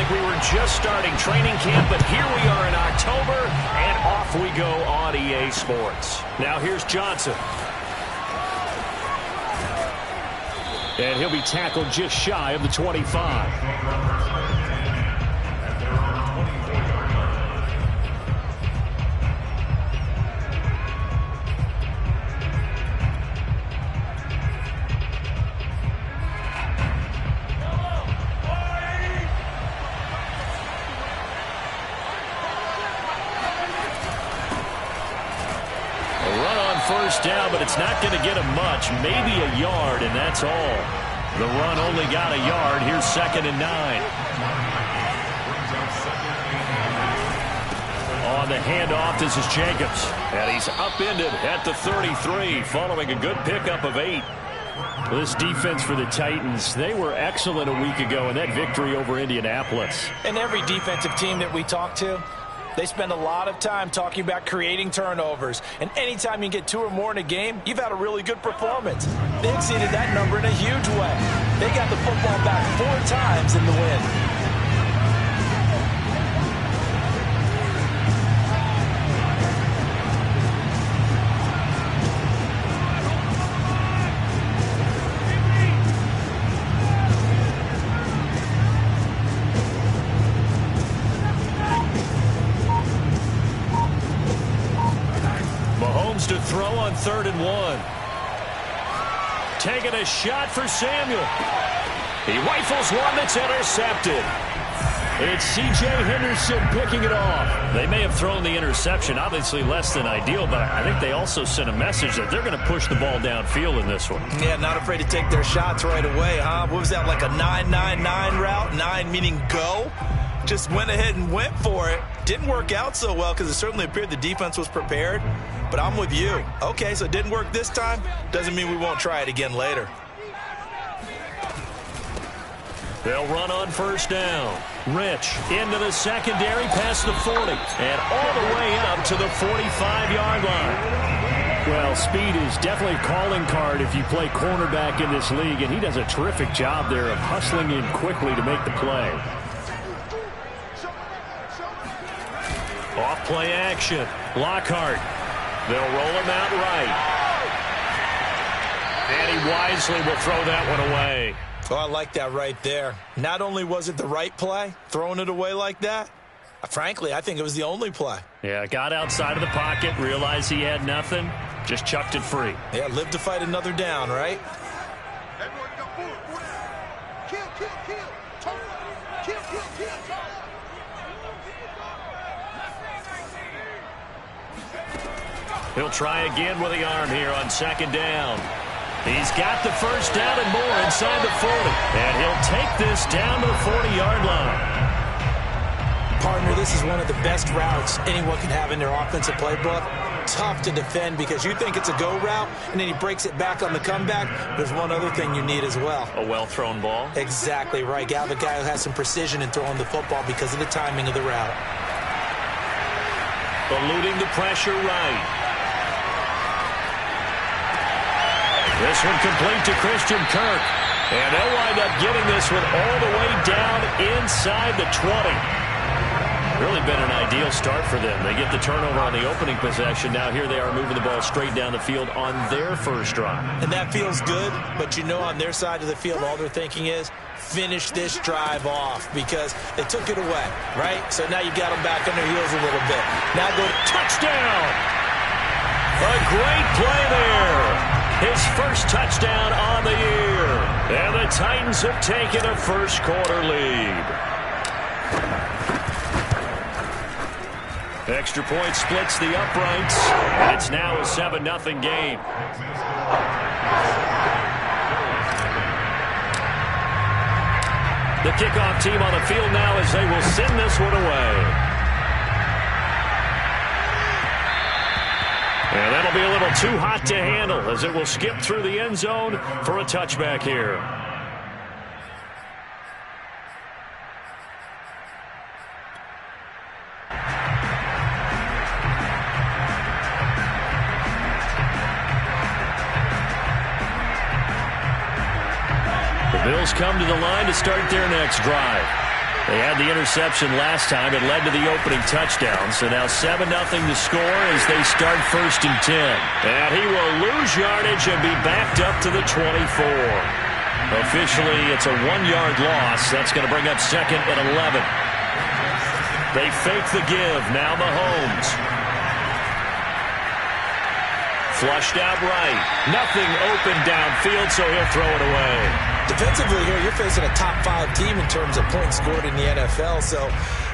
like we were just starting training camp, but here we are in October, and off we go on EA Sports. Now here's Johnson. And he'll be tackled just shy of the 25. First down, but it's not going to get him much. Maybe a yard, and that's all. The run only got a yard. Here's 2nd and 9. On the handoff, this is Jacobs. And he's upended at the 33, following a good pickup of 8. This defense for the Titans, they were excellent a week ago in that victory over Indianapolis. And every defensive team that we talk to, they spend a lot of time talking about creating turnovers. And anytime you get 2 or more in a game, you've had a really good performance. They exceeded that number in a huge way. They got the football back 4 times in the win. To throw on 3rd and 1. Taking a shot for Samuel. He rifles one that's intercepted. It's C.J. Henderson picking it off. They may have thrown the interception, obviously less than ideal, but I think they also sent a message that they're going to push the ball downfield in this one. Yeah, not afraid to take their shots right away, huh? What was that, like a 9-9-9 route? 9 meaning go? Just went ahead and went for it. Didn't work out so well because it certainly appeared the defense was prepared. But I'm with you. Okay, so it didn't work this time. Doesn't mean we won't try it again later. They'll run on 1st down. Rich into the secondary past the 40. And all the way up to the 45-yard line. Well, speed is definitely a calling card if you play cornerback in this league. And he does a terrific job there of hustling in quickly to make the play. Off play action. Lockhart. They'll roll him out right. And he wisely will throw that one away. Oh, I like that right there. Not only was it the right play, throwing it away like that, frankly, I think it was the only play. Yeah, got outside of the pocket, realized he had nothing, just chucked it free. Yeah, live to fight another down, right? He'll try again with the arm here on 2nd down. He's got the first down and more inside the 40. And he'll take this down to the 40-yard line. Partner, this is one of the best routes anyone can have in their offensive playbook. Tough to defend because you think it's a go route, and then he breaks it back on the comeback. There's one other thing you need as well. A well-thrown ball? Exactly right. Got the guy who has some precision in throwing the football because of the timing of the route. Eluding the pressure right. This one complete to Christian Kirk. And they'll wind up getting this one all the way down inside the 20. Really been an ideal start for them. They get the turnover on the opening possession. Now here they are moving the ball straight down the field on their first drive. And that feels good, but you know on their side of the field all they're thinking is finish this drive off because they took it away, right? So now you got them back on their heels a little bit. Now go to touchdown. A great play there. His first touchdown on the year. And the Titans have taken a first quarter lead. Extra point splits the uprights. And it's now a 7-0 game. The kickoff team on the field now as they will send this one away. And that'll be a little too hot to handle as it will skip through the end zone for a touchback here. The Bills come to the line to start their next drive. They had the interception last time. It led to the opening touchdown. So now 7-0 to score as they start 1st and 10. And he will lose yardage and be backed up to the 24. Officially, it's a 1-yard loss. That's going to bring up 2nd and 11. They fake the give. Now Mahomes. Flushed out right. Nothing open downfield, so he'll throw it away. Defensively here, you're facing a top 5 team in terms of points scored in the NFL. So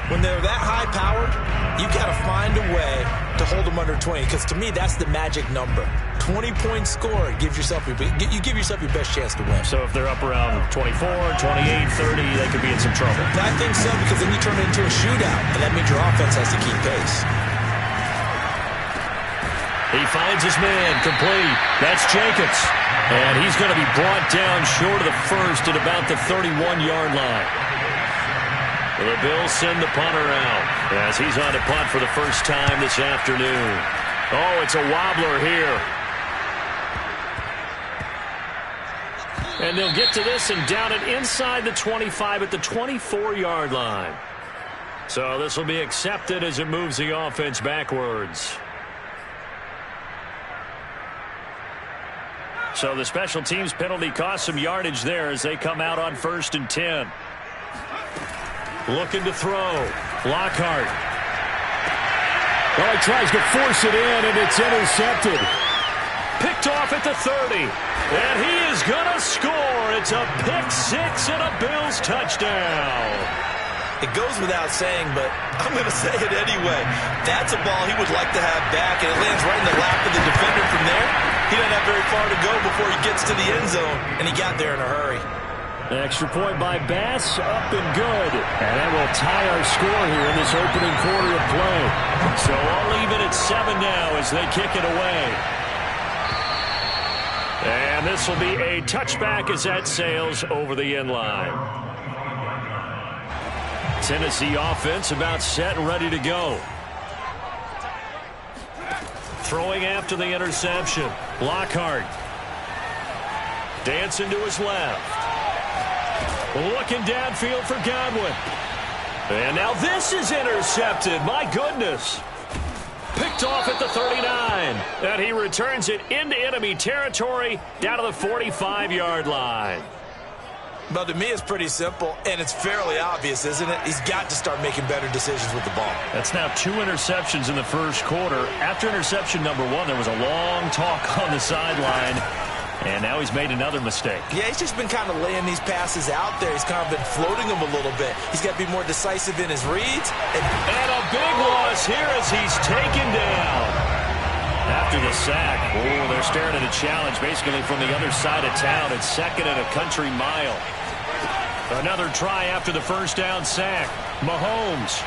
when they're that high-powered, you got to find a way to hold them under 20. Because to me, that's the magic number. 20 points scored, you give yourself your best chance to win. So if they're up around 24, 28, 30, they could be in some trouble. I think so, because then you turn it into a shootout, and that means your offense has to keep pace. He finds his man, complete. That's Jacobs. And he's going to be brought down short of the first at about the 31-yard line. The Bills send the punter out as he's on to punt for the first time this afternoon. Oh, it's a wobbler here. And they'll get to this and down it inside the 25 at the 24-yard line. So this will be accepted as it moves the offense backwards. So the special teams penalty cost some yardage there as they come out on 1st and 10. Looking to throw. Lockhart. Well, he tries to force it in, and it's intercepted. Picked off at the 30. And he is going to score. It's a pick 6 and a Bills touchdown. It goes without saying, but I'm going to say it anyway. That's a ball he would like to have back, and it lands right in the lap of the defender from there. He doesn't have very far to go before he gets to the end zone, and he got there in a hurry. An extra point by Bass, up and good. And that will tie our score here in this opening quarter of play. So I'll leave it at 7 now as they kick it away. And this will be a touchback as that sails over the end line. Tennessee offense about set and ready to go. Throwing after the interception. Lockhart. Dancing to his left. Looking downfield for Godwin. And now this is intercepted. My goodness. Picked off at the 39. And he returns it into enemy territory down to the 45-yard line. Well, to me, it's pretty simple, and it's fairly obvious, isn't it? He's got to start making better decisions with the ball. That's now 2 interceptions in the first quarter. After interception number 1, there was a long talk on the sideline, and now he's made another mistake. Yeah, he's just been kind of laying these passes out there. He's kind of been floating them a little bit. He's got to be more decisive in his reads. And a big loss here as he's taken down. After the sack, they're staring at a challenge basically from the other side of town. It's 2nd and a country mile. Another try after the first down sack. Mahomes.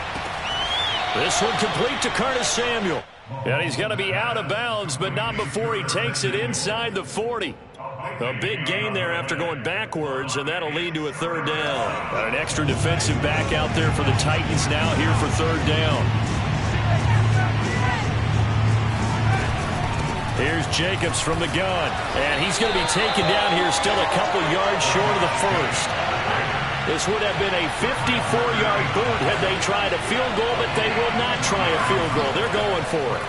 This one complete to Curtis Samuel. And he's going to be out of bounds, but not before he takes it inside the 40. A big gain there after going backwards, and that'll lead to a 3rd down. Got an extra defensive back out there for the Titans now here for 3rd down. Here's Jacobs from the gun, and he's going to be taken down here still a couple yards short of the first. This would have been a 54-yard boot had they tried a field goal, but they will not try a field goal. They're going for it.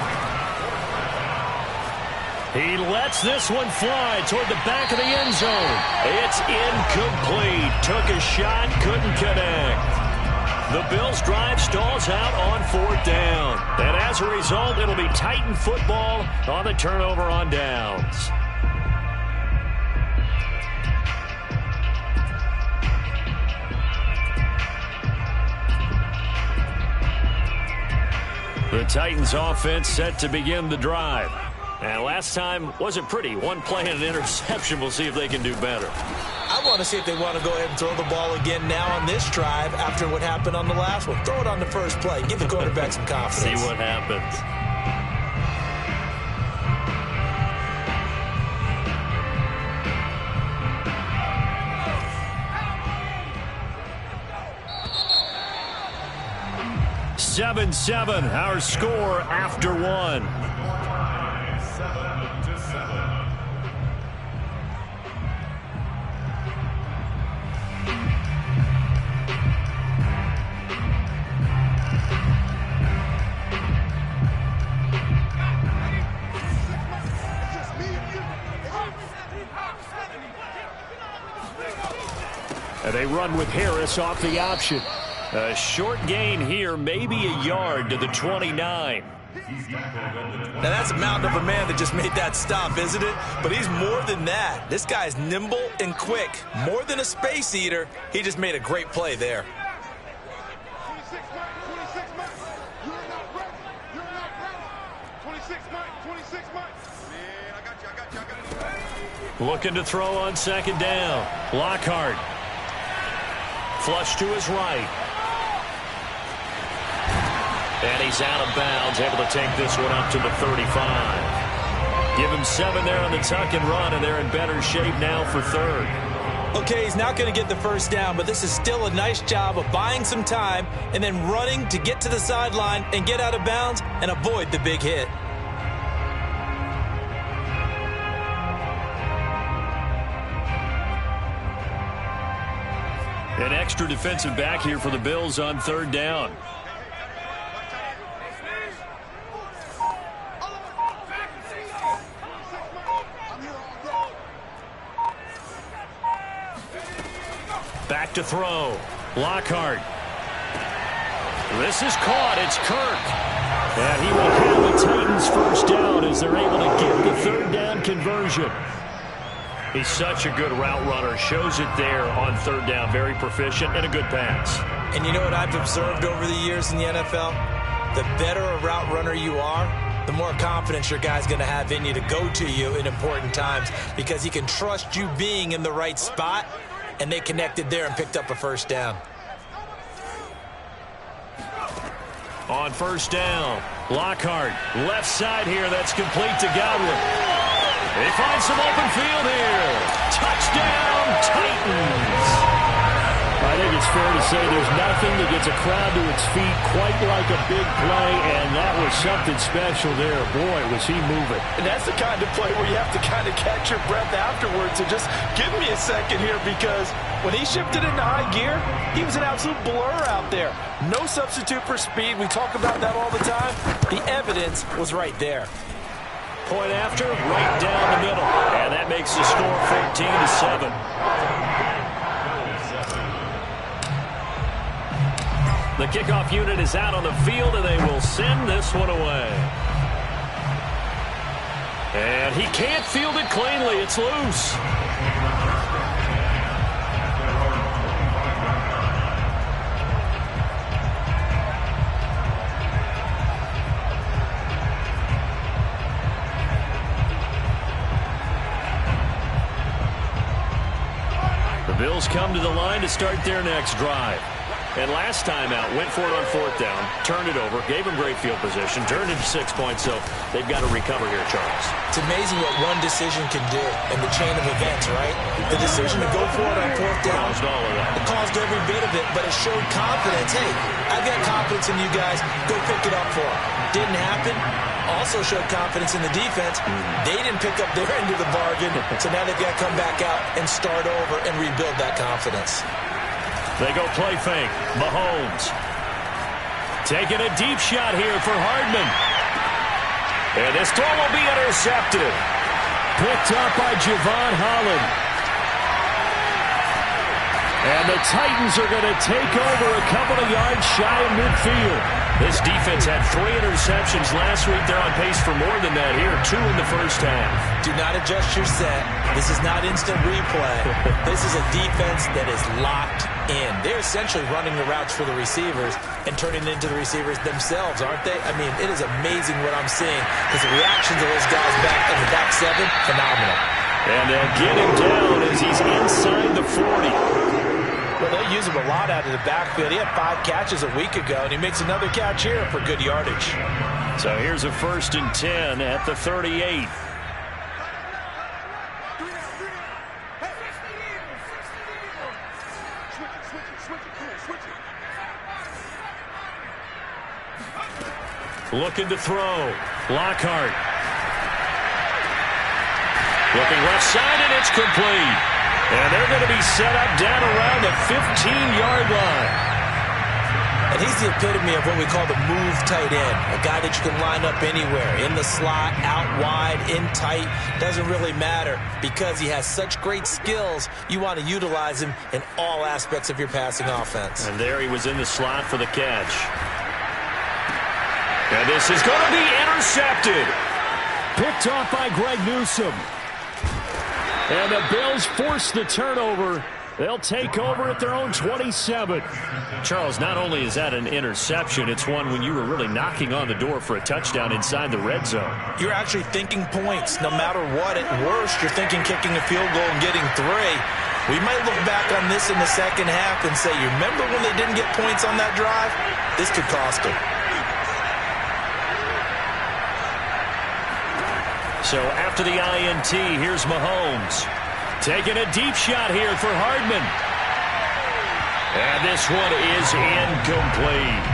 He lets this one fly toward the back of the end zone. It's incomplete. Took a shot, couldn't connect. The Bills' drive stalls out on 4th down. And as a result, it'll be Titan football on the turnover on downs. The Titans offense set to begin the drive. And last time wasn't pretty. One play and an interception. We'll see if they can do better. I want to see if they want to go ahead and throw the ball again now on this drive after what happened on the last one. Throw it on the first play. Give the quarterback some confidence. See what happens. Seven, our score after 1. And they run with Harris off the option. A short gain here, maybe a yard to the 29. Now that's a mountain of a man that just made that stop, isn't it? But he's more than that. This guy's nimble and quick. More than a space eater, he just made a great play there. Looking to throw on second down. Lockhart. Flush to his right. And he's out of bounds, able to take this one up to the 35. Give him 7 there on the tuck and run, and they're in better shape now for third. Okay, he's not going to get the first down, but this is still a nice job of buying some time and then running to get to the sideline and get out of bounds and avoid the big hit. An extra defensive back here for the Bills on third down. Back to throw. Lockhart. This is caught. It's Kirk. And he will have the Titans first down as they're able to get the third down conversion. He's such a good route runner. Shows it there on third down. Very proficient and a good pass. And you know what I've observed over the years in the NFL? The better a route runner you are, the more confidence your guy's going to have in you to go to you in important times because he can trust you being in the right spot, and they connected there and picked up a first down. On first down, Lockhart, left side here. That's complete to Godwin. They find some open field here. Touchdown, Titans. I think it's fair to say there's nothing that gets a crowd to its feet quite like a big play, and that was something special there. Boy, was he moving. And that's the kind of play where you have to kind of catch your breath afterwards. So just give me a second here, because when he shifted into high gear, he was an absolute blur out there. No substitute for speed. We talk about that all the time. The evidence was right there. Point after, right down the middle. And that makes the score 14-7. The kickoff unit is out on the field, and they will send this one away. And he can't field it cleanly. It's loose. The Bills come to the line to start their next drive. And last time out, went for it on fourth down, turned it over, gave him great field position, turned it to 6 points, so they've got to recover here, Charles. It's amazing what one decision can do in the chain of events, right? The decision to go for it on fourth down, it caused every bit of it, but it showed confidence. Hey, I've got confidence in you guys. Go pick it up for them. Didn't happen. Also showed confidence in the defense. They didn't pick up their end of the bargain, so now they've got to come back out and start over and rebuild that confidence. They go play fake. Mahomes taking a deep shot here for Hardman. And this throw will be intercepted. Picked up by Javon Holland. And the Titans are going to take over a couple of yards shy of midfield. This defense had 3 interceptions last week. They're on pace for more than that here. 2 in the first half. Do not adjust your set. This is not instant replay. This is a defense that is locked in. They're essentially running the routes for the receivers and turning it into the receivers themselves, aren't they? I mean, it is amazing what I'm seeing because the reactions of those guys back in the back 7, phenomenal. And they'll get him down as he's inside the 40. Well, they use him a lot out of the backfield. He had 5 catches a week ago, and he makes another catch here for good yardage. So here's a 1st and 10 at the 38. Looking to throw. Lockhart. Looking left side, and it's complete. And they're going to be set up down around the 15-yard line. And he's the epitome of what we call the move tight end, a guy that you can line up anywhere, in the slot, out wide, in tight, doesn't really matter. Because he has such great skills, you want to utilize him in all aspects of your passing offense. And there he was in the slot for the catch. And this is going to be intercepted. Picked off by Greg Newsome. And the Bills force the turnover. They'll take over at their own 27. Charles, not only is that an interception, it's one when you were really knocking on the door for a touchdown inside the red zone. You're actually thinking points. No matter what, at worst, you're thinking kicking a field goal and getting 3. We might look back on this in the second half and say, you remember when they didn't get points on that drive? This could cost them. So after the INT, here's Mahomes. Taking a deep shot here for Hardman. And this one is incomplete.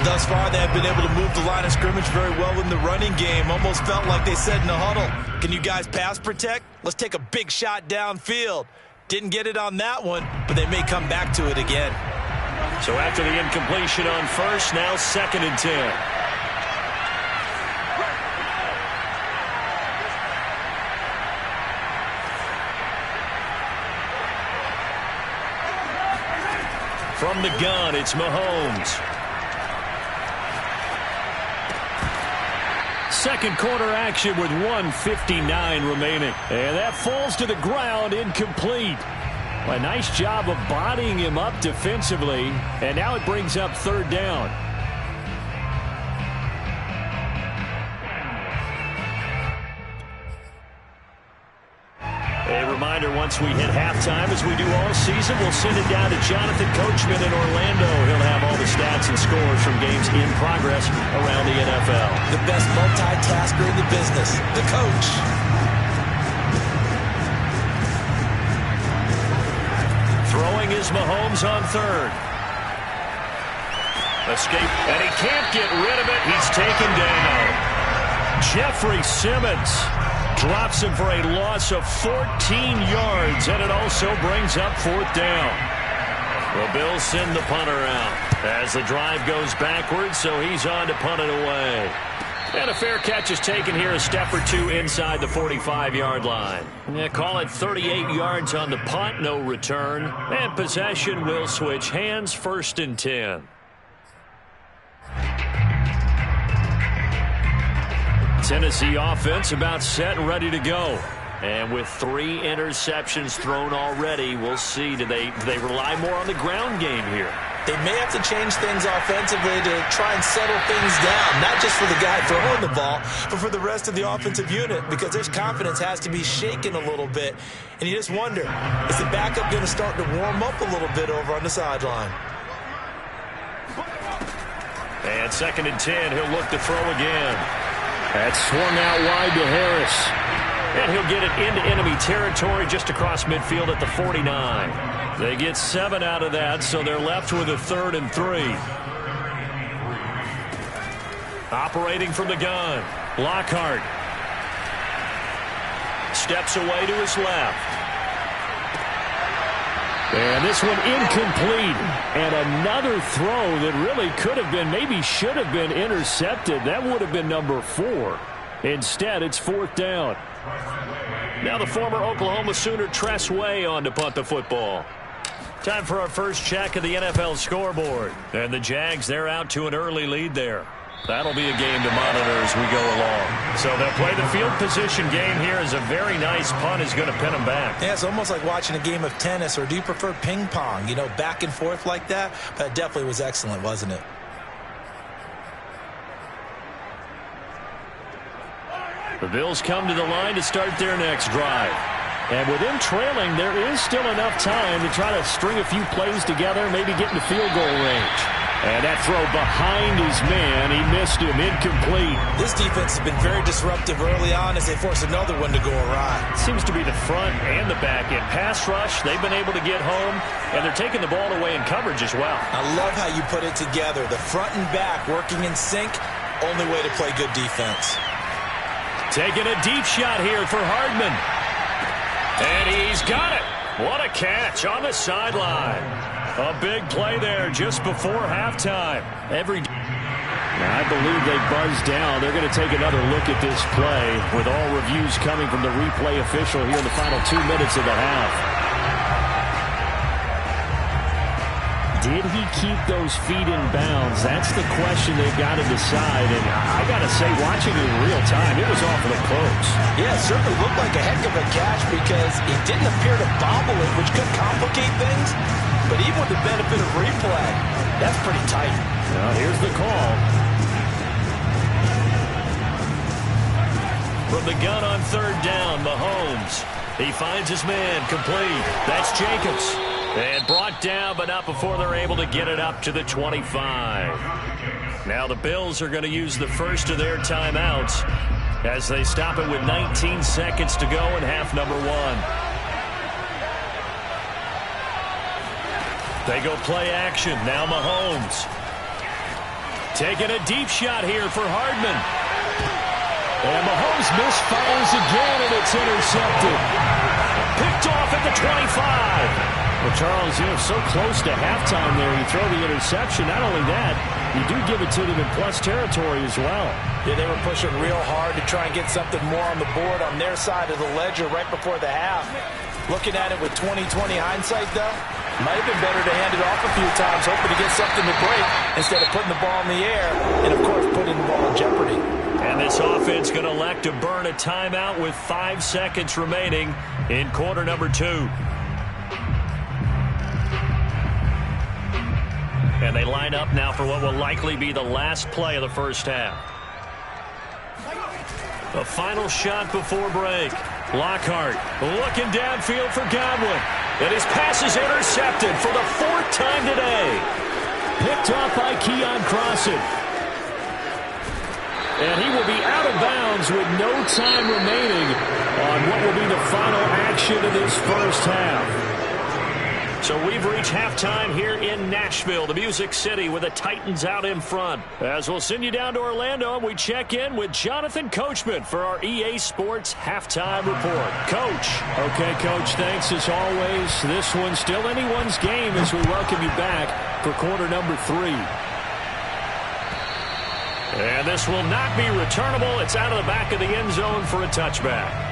Thus far, they have been able to move the line of scrimmage very well in the running game. Almost felt like they said in the huddle, can you guys pass protect? Let's take a big shot downfield. Didn't get it on that one, but they may come back to it again. So after the incompletion on first, now 2nd and 10. From the gun, it's Mahomes. Second quarter action with 1:59 remaining. And that falls to the ground, incomplete. A nice job of bodying him up defensively. And now it brings up 3rd down. A reminder, once we hit halftime, as we do all season, we'll send it down to Jonathan Coachman in Orlando. He'll have all the stats and scores from games in progress around the NFL. The best multitasker in the business, the coach. Throwing is Mahomes on 3rd. Escape, and he can't get rid of it. He's taken down. Jeffrey Simmons drops him for a loss of 14 yards, and it also brings up 4th down. The Bills send the punter out as the drive goes backwards, so he's on to punt it away. And a fair catch is taken here, a step or 2 inside the 45-yard line. Yeah, call it 38 yards on the punt, no return. And possession will switch hands, 1st and 10. Tennessee offense about set and ready to go. And with 3 interceptions thrown already, we'll see. Do they rely more on the ground game here? They may have to change things offensively to try and settle things down, not just for the guy throwing the ball, but for the rest of the offensive unit, because their confidence has to be shaken a little bit. And you just wonder, is the backup going to start to warm up a little bit over on the sideline? And 2nd and 10, he'll look to throw again. That swung out wide to Harris. And he'll get it into enemy territory just across midfield at the 49. They get 7 out of that, so they're left with a 3rd and 3. Operating from the gun, Lockhart. Steps away to his left. And this one incomplete. And another throw that really could have been, maybe should have been intercepted. That would have been number 4. Instead, it's 4th down. Now the former Oklahoma Sooner Tress Way on to punt the football. Time for our first check of the NFL scoreboard. And the Jags, they're out to an early lead there. That'll be a game to monitor as we go along. So they'll play the field position game here as a very nice punt is going to pin them back. Yeah, it's almost like watching a game of tennis, or do you prefer ping pong? You know, back and forth like that? But it definitely was excellent, wasn't it? The Bills come to the line to start their next drive. And with them trailing, there is still enough time to try to string a few plays together, maybe get into field goal range. And that throw behind his man, he missed him, incomplete. This defense has been very disruptive early on as they force another one to go awry. Seems to be the front and the back end. Pass rush, they've been able to get home, and they're taking the ball away in coverage as well. I love how you put it together. The front and back working in sync, only way to play good defense. Taking a deep shot here for Hardman. And he's got it. What a catch on the sideline. A big play there just before halftime. I believe they buzzed down. They're going to take another look at this play with all reviews coming from the replay official here in the final 2 minutes of the half. Did he keep those feet in bounds? That's the question they've got to decide. And I got to say, watching it in real time, it was awfully close. Yeah, it certainly looked like a heck of a catch because he didn't appear to bobble it, which could complicate things. But even with the benefit of replay, that's pretty tight. Now, here's the call. From the gun on third down, Mahomes. He finds his man, complete. That's Jacobs. And brought down, but not before they're able to get it up to the 25. Now the Bills are going to use the first of their timeouts as they stop it with 19 seconds to go in half number 1. They go play action. Now Mahomes. Taking a deep shot here for Hardman. And Mahomes misfires again, and it's intercepted. Picked off at the 25. Well, Charles, so close to halftime there, you throw the interception. Not only that, you do give it to them in plus territory as well. Yeah, they were pushing real hard to try and get something more on the board on their side of the ledger right before the half. Looking at it with 20/20 hindsight, though, might have been better to hand it off a few times, hoping to get something to break instead of putting the ball in the air and, of course, putting the ball in jeopardy. And this offense going to elect to burn a timeout with 5 seconds remaining in quarter number 2. And they line up now for what will likely be the last play of the first half. A final shot before break. Lockhart looking downfield for Godwin. And his pass is intercepted for the 4th time today. Picked off by Keon Crossen. And he will be out of bounds with no time remaining on what will be the final action of this first half. So we've reached halftime here in Nashville, the Music City, with the Titans out in front. As we'll send you down to Orlando, and we check in with Jonathan Coachman for our EA Sports Halftime Report. Coach. Okay, Coach, thanks as always. This one's still anyone's game as we welcome you back for quarter number 3. And this will not be returnable. It's out of the back of the end zone for a touchback.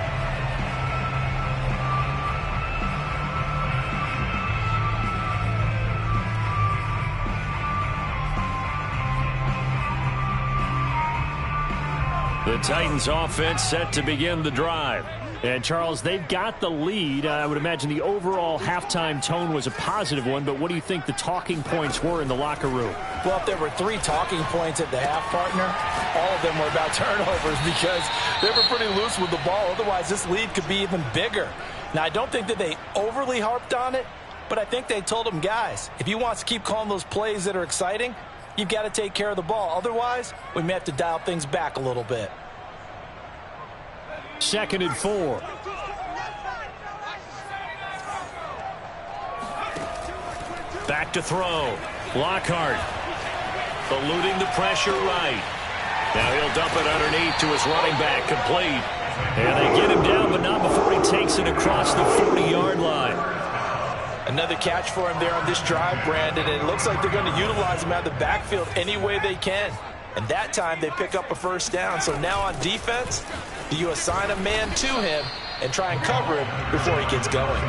The Titans offense set to begin the drive. And, Charles, they've got the lead. I would imagine the overall halftime tone was a positive one, but what do you think the talking points were in the locker room? Well, if there were 3 talking points at the half, partner, all of them were about turnovers because they were pretty loose with the ball. Otherwise, this lead could be even bigger. Now, I don't think that they overly harped on it, but I think they told them, guys, if you want to keep calling those plays that are exciting, you've got to take care of the ball. Otherwise, we may have to dial things back a little bit. 2nd and 4. Back to throw. Lockhart eluding the pressure right. Now he'll dump it underneath to his running back, complete. And they get him down, but not before he takes it across the 40-yard line. Another catch for him there on this drive, Brandon, and it looks like they're going to utilize him out of the backfield any way they can. And that time they pick up a first down. So now on defense, you assign a man to him and try and cover him before he gets going.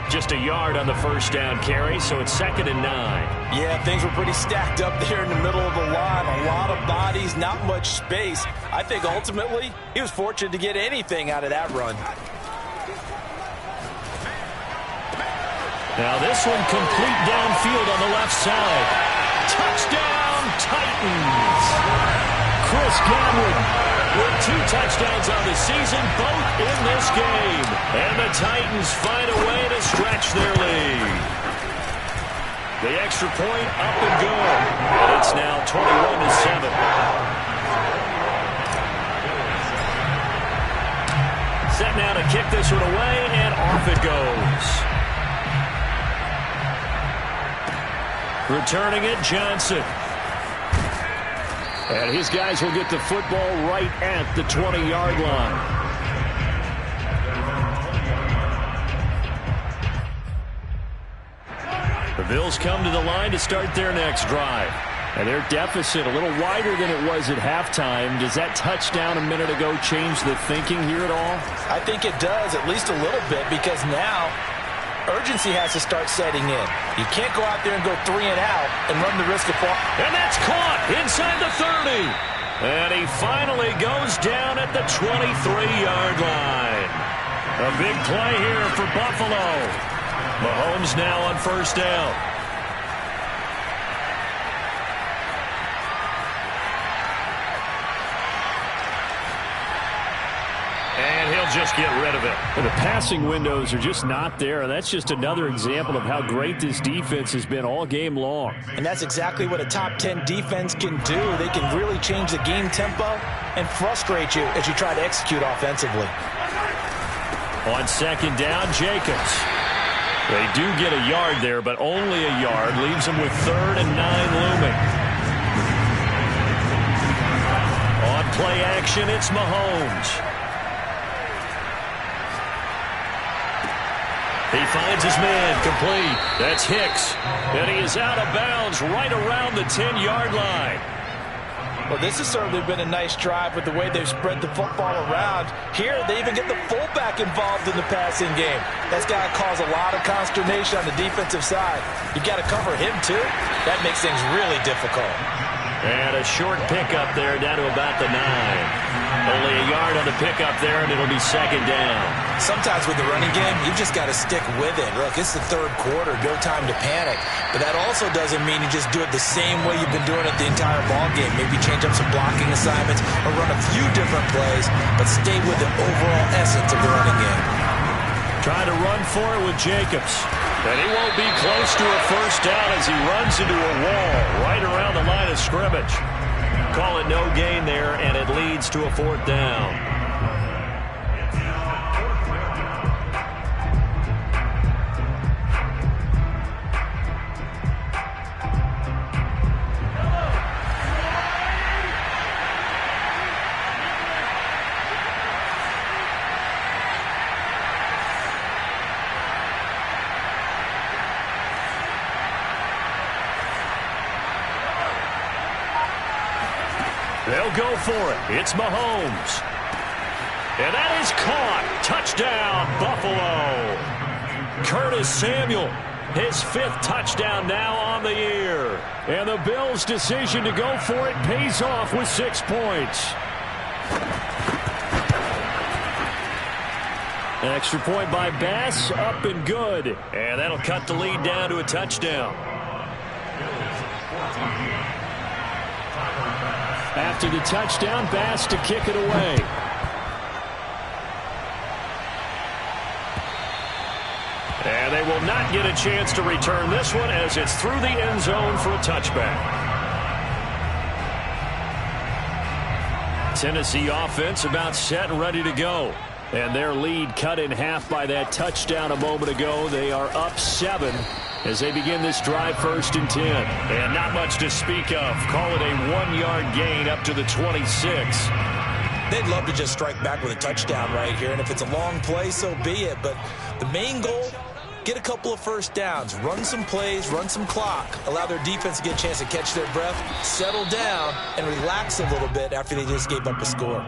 Just a yard on the first down carry, so it's 2nd and 9. Yeah, things were pretty stacked up there in the middle of the line. A lot of bodies, not much space. I think ultimately he was fortunate to get anything out of that run. Now this one complete downfield on the left side. Touchdown, Titans! Chris Godwin with 2 touchdowns on the season, both in this game. And the Titans find a way to stretch their lead. The extra point up and good. It's now 21-7. Set now to kick this one away, and off it goes. Returning it, Johnson. And his guys will get the football right at the 20-yard line. The Bills come to the line to start their next drive. And their deficit a little wider than it was at halftime. Does that touchdown a minute ago change the thinking here at all? I think it does, at least a little bit, because now urgency has to start setting in. You can't go out there and go 3 and out and run the risk of fall. And that's caught inside the 30. And he finally goes down at the 23-yard line. A big play here for Buffalo. Mahomes now on first down. And he'll just get rid of it. And the passing windows are just not there. And that's just another example of how great this defense has been all game long. And that's exactly what a top 10 defense can do. They can really change the game tempo and frustrate you as you try to execute offensively. On second down, Jacobs. They do get a yard there, but only a yard. Leaves them with 3rd and 9 looming. On play action, it's Mahomes. He finds his man, complete. That's Hicks. And he is out of bounds right around the 10-yard line. Well, this has certainly been a nice drive with the way they've spread the football around. Here, they even get the fullback involved in the passing game. That's got to cause a lot of consternation on the defensive side. You got to cover him, too. That makes things really difficult. And a short pickup there down to about the 9. Only a yard on the pickup there, and it'll be second down. Sometimes with the running game, you've just got to stick with it. Look, it's the 3rd quarter, no time to panic. But that also doesn't mean you just do it the same way you've been doing it the entire ball game. Maybe change up some blocking assignments or run a few different plays, but stay with the overall essence of the running game. Trying to run for it with Jacobs. And he won't be close to a first down as he runs into a wall right around the line of scrimmage. Call it no gain there, and it leads to a 4th down. They'll go for it. It's Mahomes. And that is caught. Touchdown, Buffalo. Curtis Samuel, his 5th touchdown now on the year. And the Bills' decision to go for it pays off with 6 points. An extra point by Bass, up and good. And that'll cut the lead down to a touchdown. After the touchdown, Bass to kick it away. And they will not get a chance to return this one as it's through the end zone for a touchback. Tennessee offense about set and ready to go. And their lead cut in half by that touchdown a moment ago. They are up 7 as they begin this drive 1st and 10. And not much to speak of. Call it a 1-yard gain up to the 26. They'd love to just strike back with a touchdown right here. And if it's a long play, so be it. But the main goal, get a couple of first downs, run some plays, run some clock, allow their defense to get a chance to catch their breath, settle down, and relax a little bit after they just gave up a score.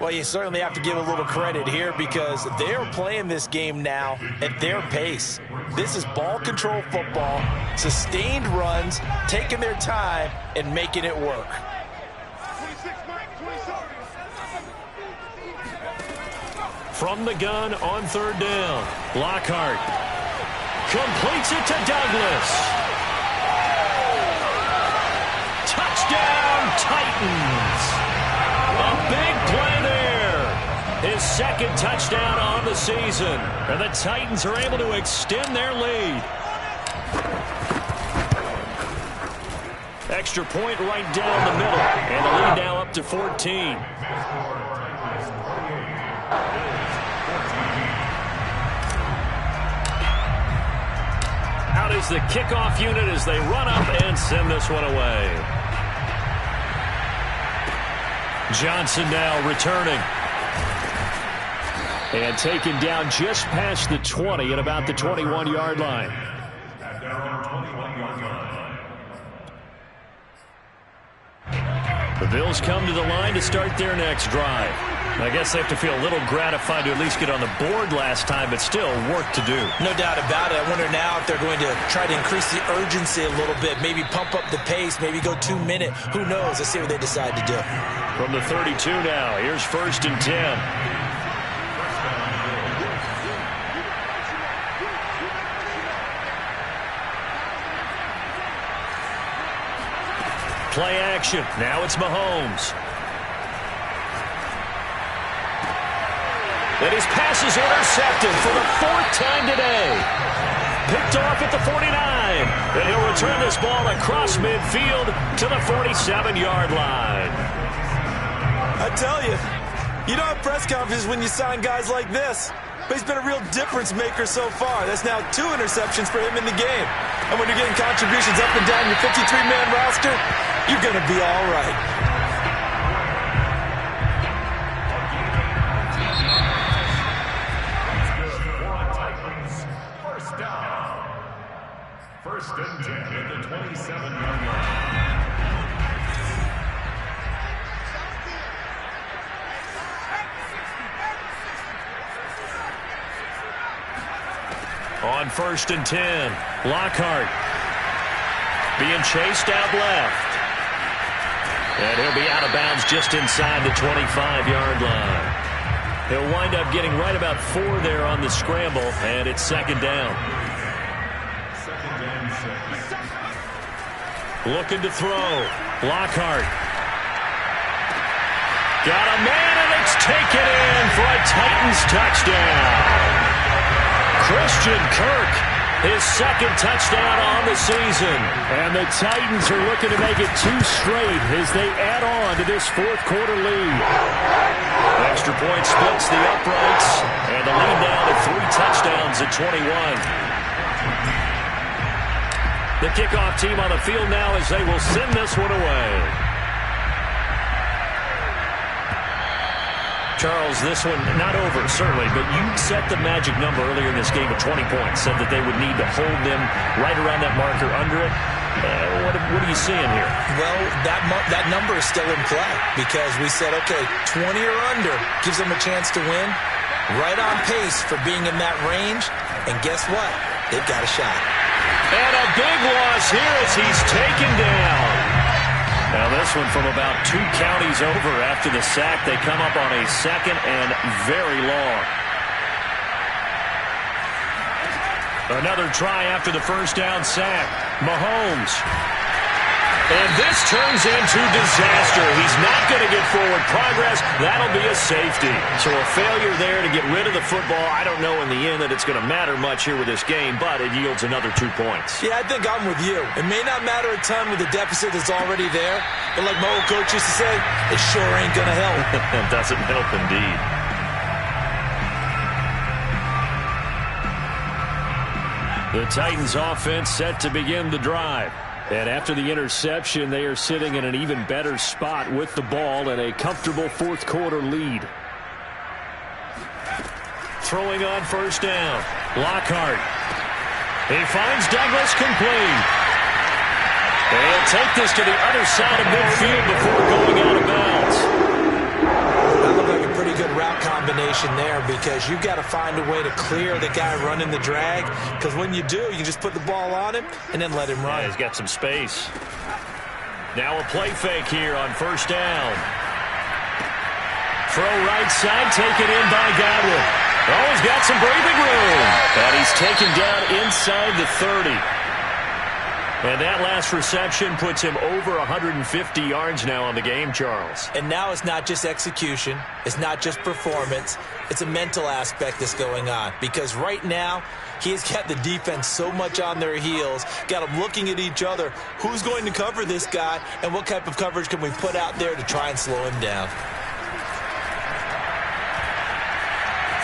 Well, you certainly have to give a little credit here because they're playing this game now at their pace. This is ball control football, sustained runs, taking their time, and making it work. From the gun on 3rd down, Lockhart completes it to Douglas. Touchdown, Titans. A big play there. His 2nd touchdown on the season. And the Titans are able to extend their lead. Extra point right down the middle. And the lead now up to 14. Out is the kickoff unit as they run up and send this one away. Johnson now returning. And taken down just past the 20 at about the 21-yard line. The Bills come to the line to start their next drive. I guess they have to feel a little gratified to at least get on the board last time, but still work to do. No doubt about it. I wonder now if they're going to try to increase the urgency a little bit, maybe pump up the pace, maybe go 2 minute. Who knows? Let's see what they decide to do. From the 32 now, here's 1st and 10. Play action. Now it's Mahomes. And his pass is intercepted for the 4th time today. Picked off at the 49. And he'll return this ball across midfield to the 47-yard line. I tell you, you don't have press conferences when you sign guys like this. But he's been a real difference maker so far. That's now 2 interceptions for him in the game. And when you're getting contributions up and down your 53-man roster, you're going to be all right. First and 10 at the 27-yard line. On 1st and 10, Lockhart being chased out left. And he'll be out of bounds just inside the 25-yard line. He'll wind up getting right about 4 there on the scramble, and it's 2nd down. Looking to throw. Lockhart. Got a man, and it's taken in for a Titans touchdown. Christian Kirk, his 2nd touchdown on the season. And the Titans are looking to make it 2 straight as they add on to this 4th quarter lead. Extra point splits the uprights, and the lead down to 3 touchdowns at 21. The kickoff team on the field now as they will send this one away. Charles, this one not over, certainly, but you set the magic number earlier in this game at 20 points, said that they would need to hold them right around that marker under it. What are you seeing here? Well, that number is still in play because we said, okay, 20 or under gives them a chance to win. Right on pace for being in that range. And guess what? They've got a shot. And a big loss here as he's taken down. Now this one from about 2 counties over after the sack. They come up on a 2nd and very long. Another try after the 1st down sack. Mahomes. And this turns into disaster. He's not going to get forward progress. That'll be a safety. So a failure there to get rid of the football. I don't know in the end that it's going to matter much here with this game, but it yields another 2 points. Yeah, I think I'm with you. It may not matter a ton with the deficit that's already there, but like my old coach used to say, it sure ain't going to help. It doesn't help indeed. The Titans offense set to begin the drive. And after the interception, they are sitting in an even better spot with the ball and a comfortable 4th quarter lead. Throwing on 1st down. Lockhart. He finds Douglas complete. They'll take this to the other side of midfield before going out of bounds. That looked like a pretty good route combination there because you've got to find a way to clear the guy running the drag because when you do, you can just put the ball on him and then let him run. Yeah, he's got some space. Now a play fake here on 1st down. Throw right side, taken in by Godwin. Oh, he's got some breathing room. And he's taken down inside the 30. And that last reception puts him over 150 yards now on the game, Charles. And now it's not just execution. It's not just performance. It's a mental aspect that's going on. Because right now, he's got the defense so much on their heels, got them looking at each other. Who's going to cover this guy, and what type of coverage can we put out there to try and slow him down?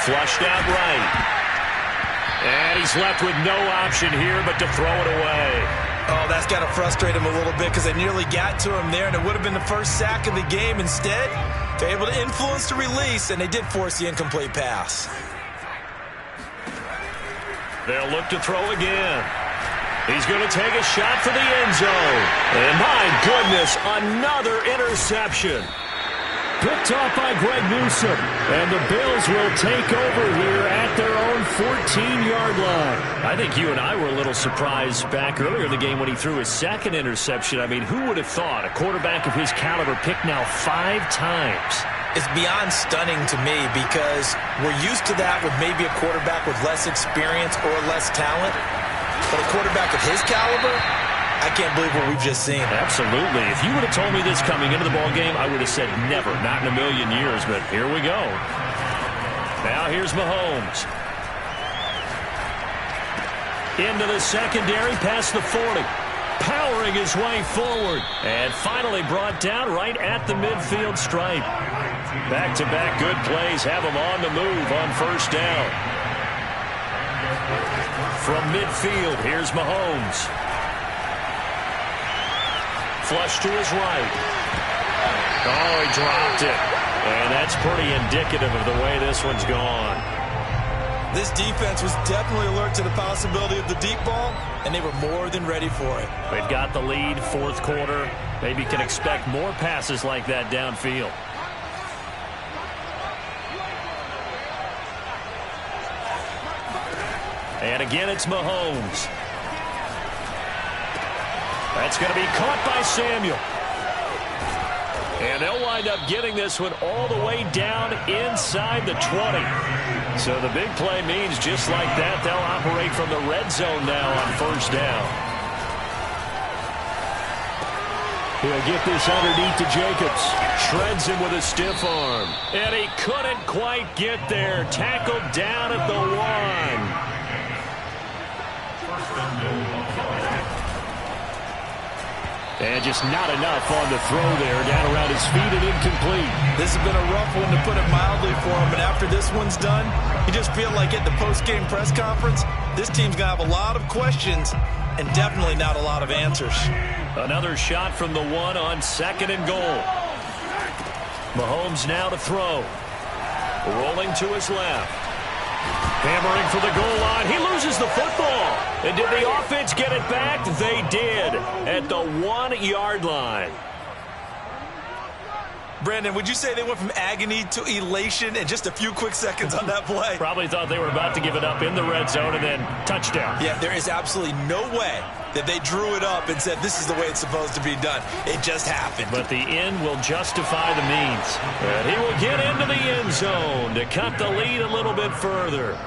Flushed out right. And he's left with no option here but to throw it away. Oh, that's got to frustrate him a little bit because they nearly got to him there, and it would have been the first sack of the game. Instead, they're able to influence the release, and they did force the incomplete pass. They'll look to throw again. He's going to take a shot for the end zone. And my goodness, another interception. Picked off by Greg Newsome. And the Bills will take over here at their own 14-yard line. I think you and I were a little surprised back earlier in the game when he threw his second interception. I mean, who would have thought a quarterback of his caliber picked now 5 times? It's beyond stunning to me because we're used to that with maybe a quarterback with less experience or less talent. But a quarterback of his caliber, I can't believe what we've just seen. Absolutely. If you would have told me this coming into the ball game, I would have said never, not in a million years. But here we go. Now here's Mahomes. Into the secondary, past the 40. Powering his way forward. And finally brought down right at the midfield stripe. Back-to-back good plays have him on the move on first down. From midfield, here's Mahomes. Flush to his right. Oh, he dropped it. And that's pretty indicative of the way this one's gone. This defense was definitely alert to the possibility of the deep ball, and they were more than ready for it. They've got the lead, fourth quarter. Maybe can expect more passes like that downfield. And again, it's Mahomes. That's going to be caught by Samuel. And they'll wind up getting this one all the way down inside the 20. So the big play means just like that, they'll operate from the red zone now on first down. He'll get this underneath to Jacobs. Shreds him with a stiff arm. And he couldn't quite get there. Tackled down at the 1. And just not enough on the throw there. Down around his feet and incomplete. This has been a rough one, to put it mildly, for him. And after this one's done, you just feel like at the post-game press conference, this team's going to have a lot of questions and definitely not a lot of answers. Another shot from the 1 on 2nd and goal. Mahomes now to throw. Rolling to his left. Hammering for the goal line. He loses the football. And did the offense get it back? They did at the 1-yard line. Brandon, would you say they went from agony to elation in just a few quick seconds on that play? Probably thought they were about to give it up in the red zone and then touchdown. Yeah, there is absolutely no way that they drew it up and said this is the way it's supposed to be done. It just happened. But the end will justify the means. And he will get into the end zone to cut the lead a little bit further.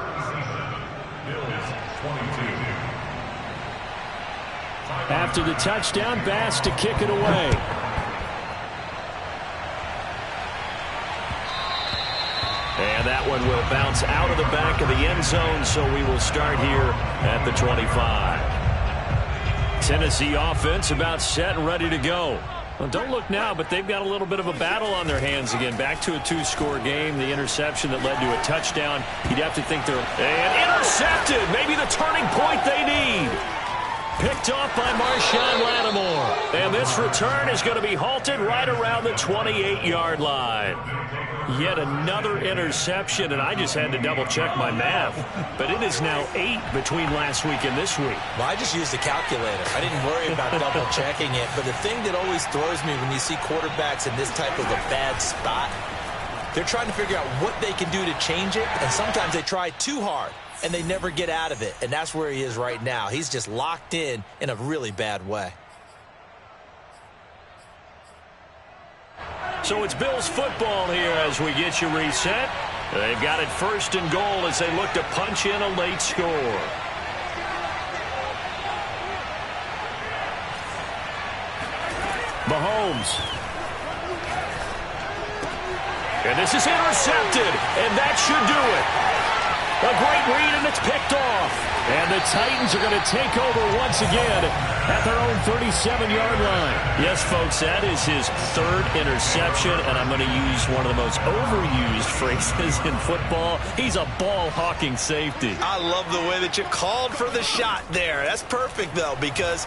After the touchdown, Bass to kick it away. And that one will bounce out of the back of the end zone, so we will start here at the 25. Tennessee offense about set and ready to go. Well, don't look now, but they've got a little bit of a battle on their hands again. Back to a 2-score game. The interception that led to a touchdown. You'd have to think they're... And intercepted! Maybe the turning point they need. Picked off by Marshawn Lattimore. And this return is going to be halted right around the 28-yard line. Yet another interception, and I just had to double-check my math. But it is now 8 between last week and this week. Well, I just used a calculator. I didn't worry about double-checking it. But the thing that always throws me when you see quarterbacks in this type of a bad spot, they're trying to figure out what they can do to change it, and sometimes they try too hard, and they never get out of it. And that's where he is right now. He's just locked in a really bad way. So it's Bills football here as we get you reset. They've got it 1st and goal as they look to punch in a late score. Mahomes. And this is intercepted, and that should do it. A great read, and it's picked off. And the Titans are going to take over once again at their own 37-yard line. Yes, folks, that is his 3rd interception, and I'm going to use one of the most overused phrases in football. He's a ball-hawking safety. I love the way that you called for the shot there. That's perfect, though, because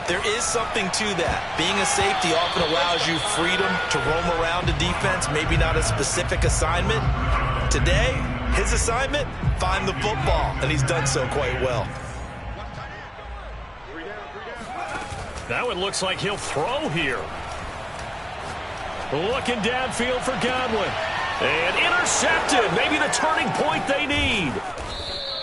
there is something to that. Being a safety often allows you freedom to roam around a defense, maybe not a specific assignment. Today, his assignment, find the football, and he's done so quite well. Now it looks like he'll throw here. Looking downfield for Godwin. And intercepted. Maybe the turning point they need.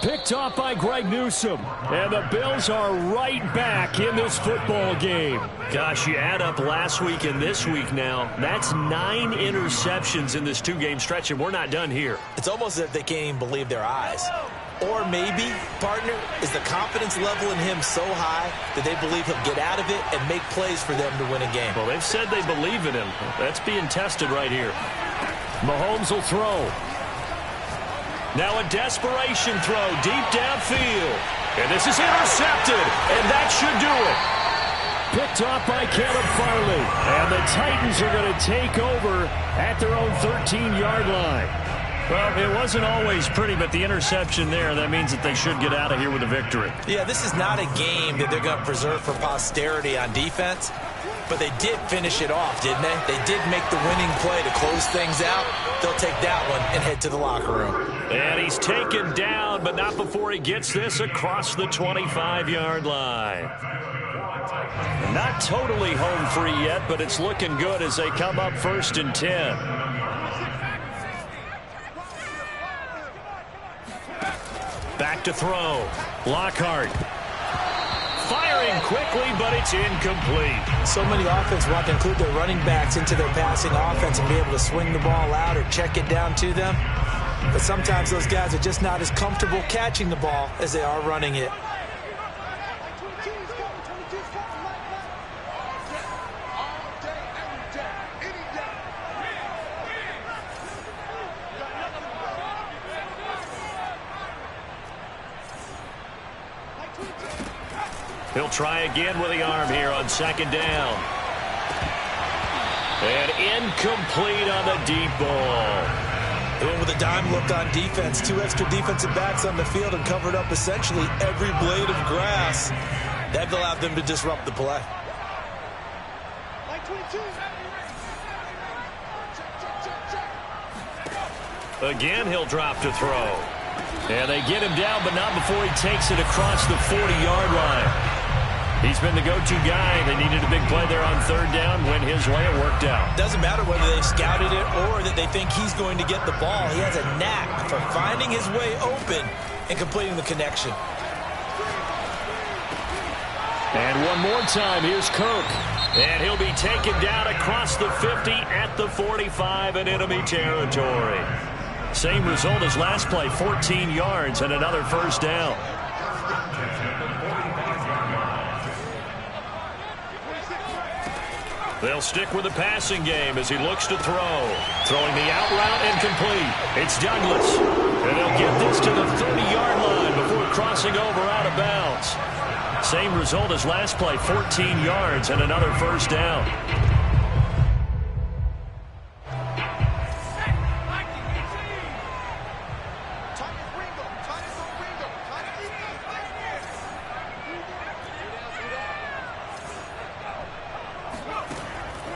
Picked off by Greg Newsome. And the Bills are right back in this football game. Gosh, you add up last week and this week now. That's 9 interceptions in this 2-game stretch, and we're not done here. It's almost as if they can't even believe their eyes. Or maybe, partner, is the confidence level in him so high that they believe he'll get out of it and make plays for them to win a game. Well, they've said they believe in him. That's being tested right here. Mahomes will throw. Now a desperation throw deep downfield. And this is intercepted, and that should do it. Picked off by Caleb Farley. And the Titans are going to take over at their own 13-yard line. Well, it wasn't always pretty, but the interception there, that means that they should get out of here with a victory. Yeah, this is not a game that they're going to preserve for posterity on defense, but they did finish it off, didn't they? They did make the winning play to close things out. They'll take that one and head to the locker room. And he's taken down, but not before he gets this across the 25-yard line. Not totally home free yet, but it's looking good as they come up 1st and 10. Back to throw. Lockhart. Firing quickly, but it's incomplete. So many offenses want to include their running backs into their passing offense and be able to swing the ball out or check it down to them. But sometimes those guys are just not as comfortable catching the ball as they are running it. He'll try again with the arm here on 2nd down. And incomplete on the deep ball. They went with a dime look on defense. 2 extra defensive backs on the field and covered up essentially every blade of grass. That allowed them to disrupt the play. Again, he'll drop to throw. And they get him down, but not before he takes it across the 40-yard line. He's been the go-to guy. They needed a big play there on 3rd down. Went his way. It worked out. Doesn't matter whether they scouted it or that they think he's going to get the ball. He has a knack for finding his way open and completing the connection. And one more time, here's Kirk. And he'll be taken down across the 50 at the 45 in enemy territory. Same result as last play, 14 yards and another 1st down. They'll stick with the passing game as he looks to throw. Throwing the out route incomplete. It's Douglas. And they'll get this to the 30-yard line before crossing over out of bounds. Same result as last play, 14 yards and another 1st down.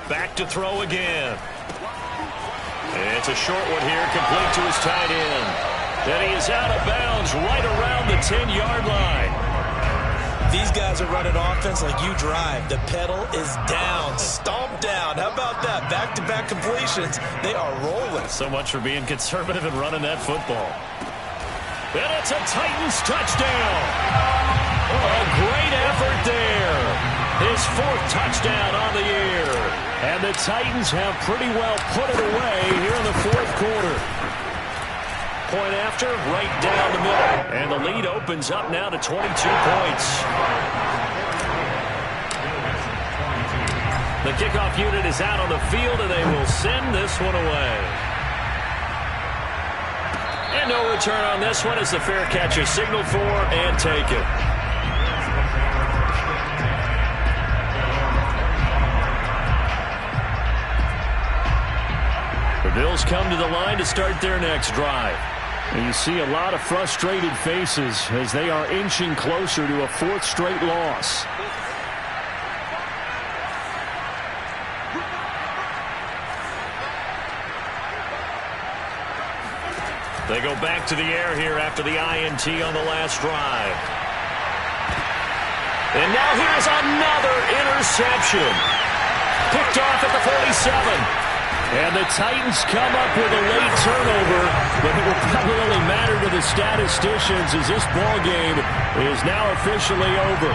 Back to throw again. And it's a short one here, complete to his tight end. And he is out of bounds right around the 10-yard line. These guys are running offense like you drive. The pedal is down, stomped down. How about that? Back-to-back completions. They are rolling. So much for being conservative and running that football. And it's a Titans touchdown. A great effort there. His 4th touchdown on the year. And the Titans have pretty well put it away here in the 4th quarter. Point after, right down the middle. And the lead opens up now to 22 points. The kickoff unit is out on the field, and they will send this one away. And no return on this one as the fair catch is signaled for and taken. The Bills come to the line to start their next drive. And you see a lot of frustrated faces as they are inching closer to a 4th straight loss. They go back to the air here after the INT on the last drive. And now here's another interception. Picked off at the 47. And the Titans come up with a late turnover, but it will probably only matter to the statisticians as this ball game is now officially over.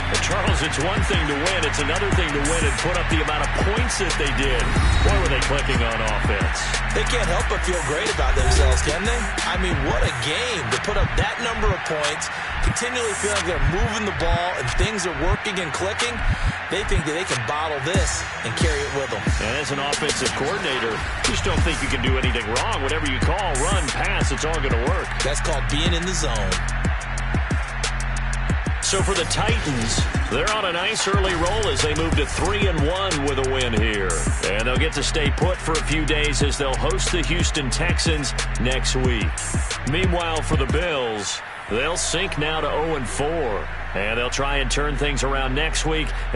But Charles, it's one thing to win. It's another thing to win and put up the amount of points that they did. Boy, were they clicking on offense. They can't help but feel great about themselves, can they? I mean, what a game to put up that number of points, continually feel like they're moving the ball and things are working and clicking. They think that they can bottle this and carry it with them. And as an offensive coordinator, you just don't think you can do anything wrong. Whatever you call, run, pass, it's all going to work. That's called being in the zone. So for the Titans, they're on a nice early roll as they move to 3-1 with a win here. And they'll get to stay put for a few days as they'll host the Houston Texans next week. Meanwhile, for the Bills, they'll sink now to 0-4. And they'll try and turn things around next week.